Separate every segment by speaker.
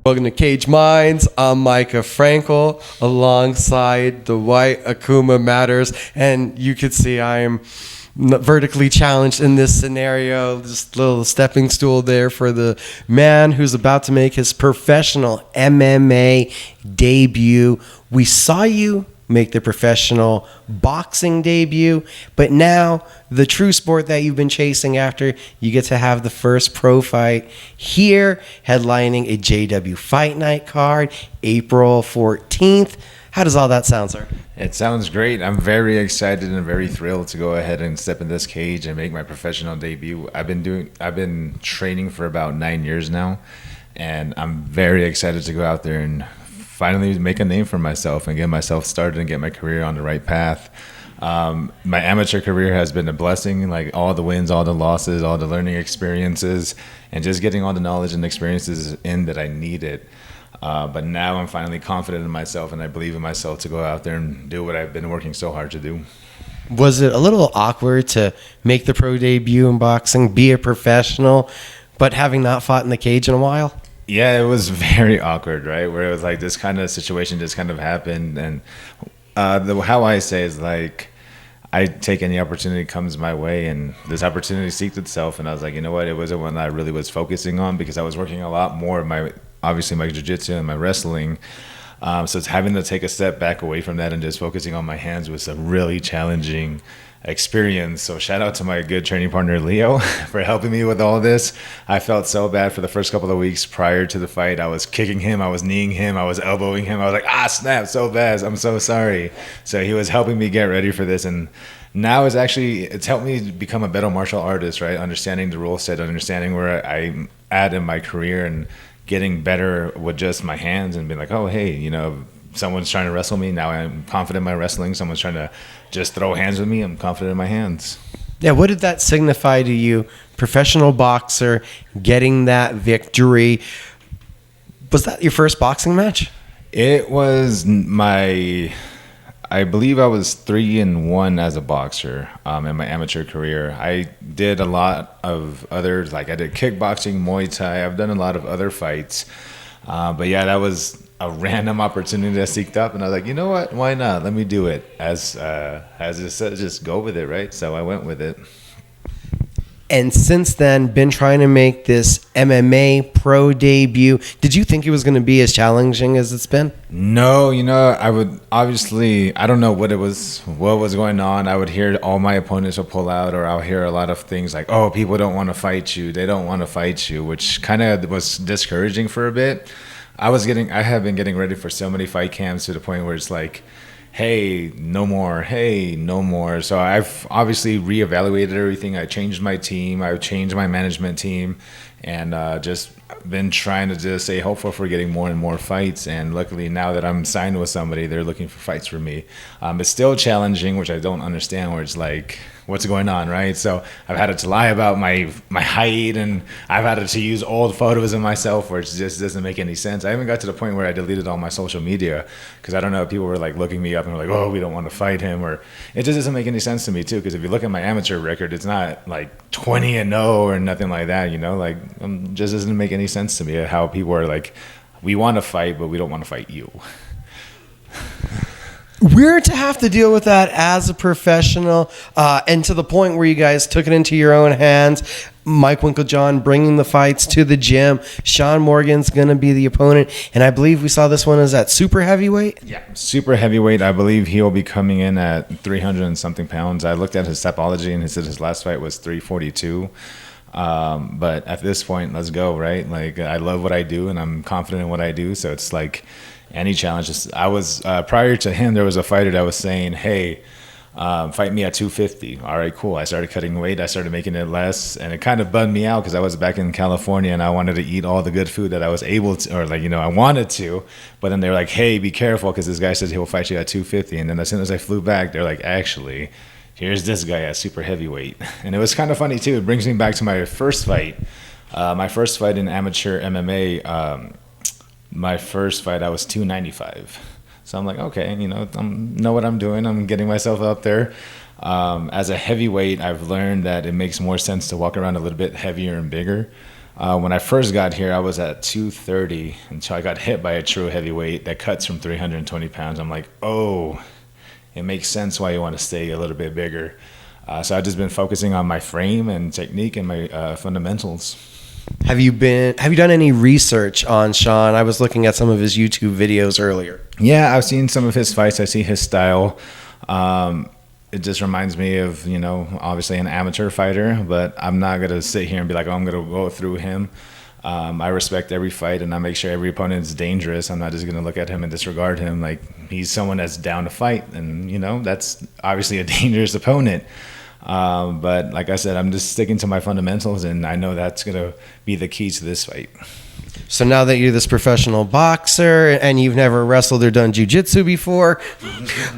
Speaker 1: Welcome to Cage Minds. I'm Micah Frankel alongside Dwight Akuma Matters. And you could see I am vertically challenged in this scenario. Just a little stepping stool there for the man who's about to make his professional MMA debut. We saw you make the professional boxing debut, but now the true sport that you've been chasing after, you get to have the first pro fight here, headlining a JW Fight Night card, April 14th. How does all that sound, sir?
Speaker 2: It sounds great. I'm very excited and very thrilled to go ahead and step in this cage and make my professional debut. I've been training for about 9 years now, and I'm very excited to go out there and finally make a name for myself and get myself started and get my career on the right path. My amateur career has been a blessing, like all the wins, all the losses, all the learning experiences, and just getting all the knowledge and experiences in that I needed. But now I'm finally confident in myself, and I believe in myself to go out there and do what I've been working so hard to do.
Speaker 1: Was it a little awkward to make the pro debut in boxing, be a professional, but having not fought in the cage in a while?
Speaker 2: Yeah, it was very awkward, right? Where it was like this kind of situation just kind of happened. And how I say is like, I take any opportunity that comes my way, and this opportunity seeked itself. And I was like, you know what? It wasn't one that I really was focusing on because I was working a lot more obviously my jiu-jitsu and my wrestling. So it's having to take a step back away from that and just focusing on my hands was a really challenging experience. So shout out to my good training partner Leo for helping me with all this. I felt so bad for the first couple of weeks prior to the fight. I was kicking him, I was kneeing him, I was elbowing him. I was like, snap, so bad, I'm so sorry. So he was helping me get ready for this, and now it's helped me become a better martial artist, right? Understanding the rule set, understanding where I'm at in my career, and getting better with just my hands and being like, oh, hey, someone's trying to wrestle me. Now I'm confident in my wrestling. Someone's trying to just throw hands with me. I'm confident in my hands.
Speaker 1: Yeah, what did that signify to you? Professional boxer, getting that victory. Was that your first boxing match?
Speaker 2: It was I believe I was 3-1 as a boxer in my amateur career. I did a lot of others, like I did kickboxing, Muay Thai. I've done a lot of other fights. But yeah, that was a random opportunity that I seeked up, and I was like, you know what? Why not? Let me do it. As it said, just go with it, right? So I went with it.
Speaker 1: And since then, been trying to make this MMA pro debut. Did you think it was going to be as challenging as it's been?
Speaker 2: No, I don't know what was going on. I would hear all my opponents will pull out, or I'll hear a lot of things like, oh, people don't want to fight you. They don't want to fight you, which kind of was discouraging for a bit. I have been getting ready for so many fight camps to the point where it's like, hey, no more. So I've obviously reevaluated everything. I changed my team. I changed my management team, and just been trying to just stay hopeful for getting more and more fights. And luckily now that I'm signed with somebody, they're looking for fights for me. It's still challenging, which I don't understand, where it's like, what's going on, right? So I've had to lie about my height, and I've had to use old photos of myself where it just doesn't make any sense. I even got to the point where I deleted all my social media because I don't know, people were like looking me up and were like, oh, we don't want to fight him, or it just doesn't make any sense to me too, because if you look at my amateur record, it's not like 20-0 or nothing like that, like just doesn't make any sense to me how people are like, we want to fight, but we don't want to fight you.
Speaker 1: Weird to have to deal with that as a professional, and to the point where you guys took it into your own hands. Mike Winklejohn bringing the fights to the gym. Shawn Morgan's going to be the opponent, and I believe we saw this one as at super heavyweight?
Speaker 2: Yeah, super heavyweight. I believe he'll be coming in at 300 and something pounds. I looked at his Stepology, and he said his last fight was 342. But at this point, let's go, right? Like, I love what I do, and I'm confident in what I do, so it's like any challenges. I was prior to him, there was a fighter that was saying, hey, fight me at 250. All right, cool. I started cutting weight. I started making it less, and it kind of bummed me out because I was back in California and I wanted to eat all the good food that I was able to, or I wanted to. But then they were like, hey, be careful because this guy says he'll fight you at 250. And then as soon as I flew back, they're like, actually, here's this guy at super heavyweight. And it was kind of funny too. It brings me back to my first fight. My first fight in amateur MMA. My first fight, I was 295. So I'm like, okay, I know what I'm doing. I'm getting myself up there. As a heavyweight, I've learned that it makes more sense to walk around a little bit heavier and bigger. When I first got here, I was at 230 until I got hit by a true heavyweight that cuts from 320 pounds. I'm like, oh, it makes sense why you want to stay a little bit bigger. So I've just been focusing on my frame and technique and my fundamentals.
Speaker 1: Have you done any research on Shawn? I was looking at some of his YouTube videos earlier.
Speaker 2: Yeah, I've seen some of his fights. I see his style. It just reminds me of, obviously an amateur fighter, but I'm not going to sit here and be like, oh, I'm going to go through him. I respect every fight, and I make sure every opponent is dangerous. I'm not just going to look at him and disregard him. Like, he's someone that's down to fight, and, that's obviously a dangerous opponent. But like I said, I'm just sticking to my fundamentals, and I know that's going to be the key to this fight.
Speaker 1: So now that you're this professional boxer and you've never wrestled or done jiu-jitsu before,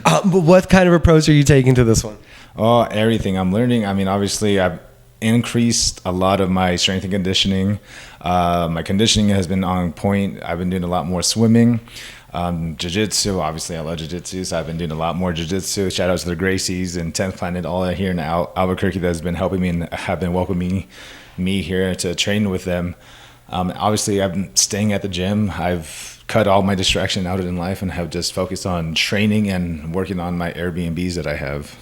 Speaker 1: but what kind of approach are you taking to this one?
Speaker 2: Oh, everything I'm learning. I mean, obviously, I've increased a lot of my strength and conditioning. My conditioning has been on point. I've been doing a lot more swimming. Jiu-jitsu, obviously I love jiu-jitsu, so I've been doing a lot more jiu-jitsu. Shout out to the Gracies and 10th Planet, all here in Albuquerque that has been helping me and have been welcoming me here to train with them. Obviously, I'm staying at the gym. I've cut all my distraction out in life and have just focused on training and working on my Airbnbs that I have.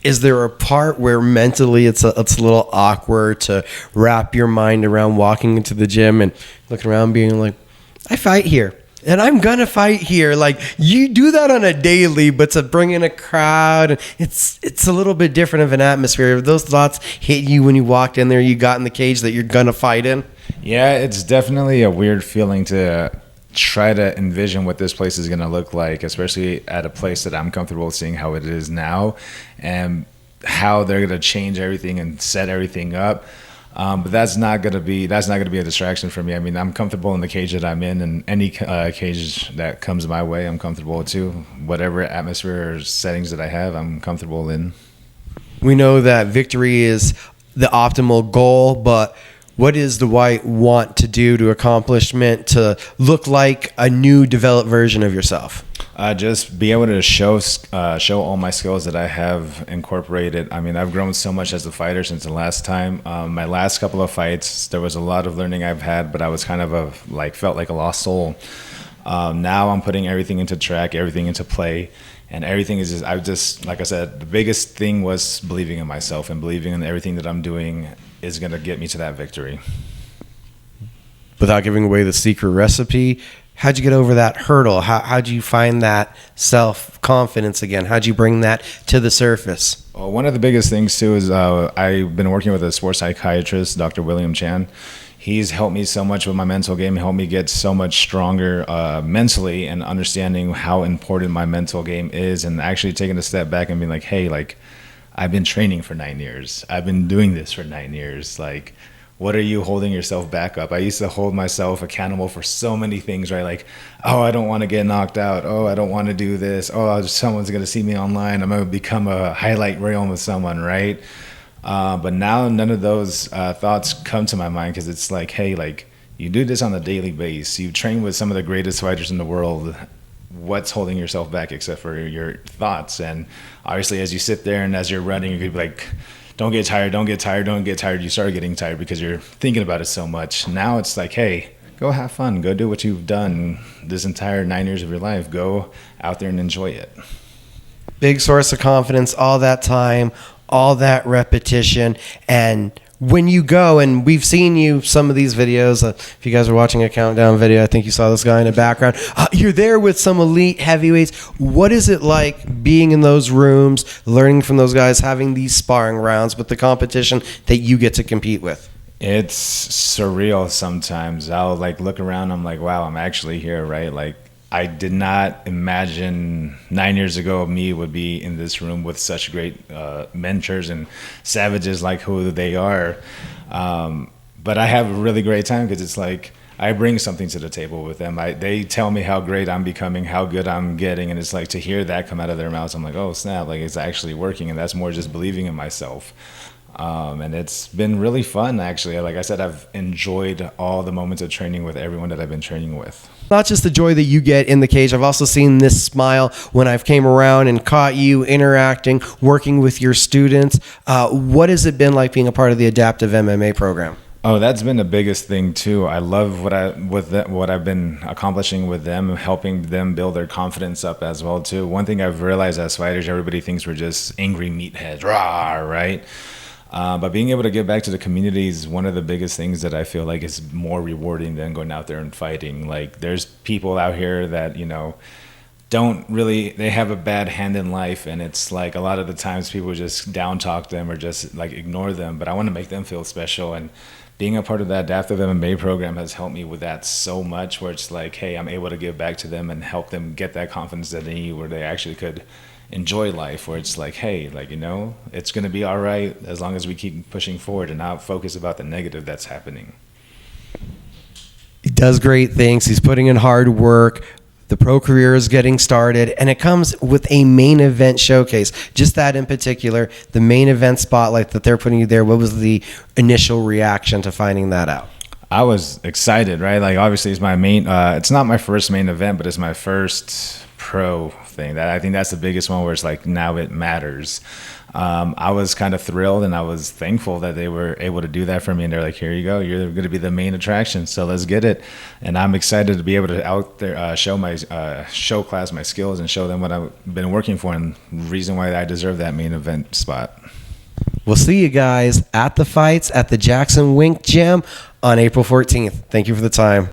Speaker 1: Is there a part where mentally it's a little awkward to wrap your mind around walking into the gym and looking around being like, I fight here and I'm gonna fight here? Like, you do that on a daily, but to bring in a crowd, it's a little bit different of an atmosphere. If those thoughts hit you when you walked in there, you got in the cage that you're gonna fight in?
Speaker 2: Yeah, it's definitely a weird feeling to try to envision what this place is going to look like, especially at a place that I'm comfortable seeing how it is now and how they're going to change everything and set everything up. But that's not going to be a distraction for me. I mean, I'm comfortable in the cage that I'm in, and any cage that comes my way, I'm comfortable too. Whatever atmosphere or settings that I have, I'm comfortable in.
Speaker 1: We know that victory is the optimal goal, but what does Dwight want to do to accomplishment to look like a new developed version of yourself?
Speaker 2: Just be able to show all my skills that I have incorporated. I mean, I've grown so much as a fighter since the last time. My last couple of fights, there was a lot of learning I've had, but I was kind of felt like a lost soul. Now I'm putting everything into track, everything into play, and everything is just, like I said, the biggest thing was believing in myself and believing in everything that I'm doing is going to get me to that victory.
Speaker 1: Without giving away the secret recipe, how'd you get over that hurdle? How'd you find that self-confidence again? How'd you bring that to the surface?
Speaker 2: Well, one of the biggest things, too, is I've been working with a sports psychiatrist, Dr. William Chan. He's helped me so much with my mental game, helped me get so much stronger mentally and understanding how important my mental game is, and actually taking a step back and being like, hey, like, I've been training for 9 years. I've been doing this for 9 years. Like, what are you holding yourself back up? I used to hold myself accountable for so many things, right? Like, oh, I don't want to get knocked out. Oh, I don't want to do this. Oh, someone's going to see me online. I'm going to become a highlight reel with someone, right? But now none of those thoughts come to my mind, because it's like, hey, like, you do this on a daily basis. You train with some of the greatest fighters in the world. What's holding yourself back except for your thoughts? And obviously, as you sit there and as you're running, you could be like, don't get tired, don't get tired, don't get tired. You start getting tired because you're thinking about it so much. Now it's like, hey, go have fun. Go do what you've done this entire 9 years of your life. Go out there and enjoy it.
Speaker 1: Big source of confidence, all that time, all that repetition. And when you go, and we've seen you, some of these videos, if you guys are watching a countdown video, I think you saw this guy in the background. You're there with some elite heavyweights. What is it like being in those rooms, learning from those guys, having these sparring rounds with the competition that you get to compete with?
Speaker 2: It's surreal sometimes. I'll look around, I'm like, wow, I'm actually here, right? Like, I did not imagine 9 years ago me would be in this room with such great mentors and savages like who they are. But I have a really great time, because it's like I bring something to the table with them. They tell me how great I'm becoming, how good I'm getting, and it's like to hear that come out of their mouths, I'm like, oh snap, like it's actually working, and that's more just believing in myself. And it's been really fun, actually. Like I said, I've enjoyed all the moments of training with everyone that I've been training with.
Speaker 1: Not just the joy that you get in the cage. I've also seen this smile when I've came around and caught you interacting, working with your students. What has it been like being a part of the Adaptive MMA program?
Speaker 2: Oh, that's been the biggest thing too. I love what I've been accomplishing with them, helping them build their confidence up as well too. One thing I've realized as fighters, everybody thinks we're just angry meatheads, rah, right? But being able to give back to the community is one of the biggest things that I feel like is more rewarding than going out there and fighting. Like there's people out here that, don't really, they have a bad hand in life, and it's like a lot of the times people just down talk them or just like ignore them, but I want to make them feel special. And being a part of that adaptive MMA program has helped me with that so much, where it's like, hey, I'm able to give back to them and help them get that confidence that they need, where they actually could enjoy life, where it's like, hey, like, it's going to be all right as long as we keep pushing forward and not focus about the negative that's happening.
Speaker 1: He does great things. He's putting in hard work. The pro career is getting started, and it comes with a main event showcase. Just that in particular, the main event spotlight that they're putting you there. What was the initial reaction to finding that out?
Speaker 2: I was excited, right? Like, obviously, it's my main. It's not my first main event, but it's my first pro thing. That I think that's the biggest one, where it's like now it matters. I was kind of thrilled, and I was thankful that they were able to do that for me. And they're like, "Here you go. You're going to be the main attraction, so let's get it." And I'm excited to be able to out there show my show class my skills and show them what I've been working for, and the reason why I deserve that main event spot.
Speaker 1: We'll see you guys at the fights at the Jacksonwink Gym on April 14th. Thank you for the time.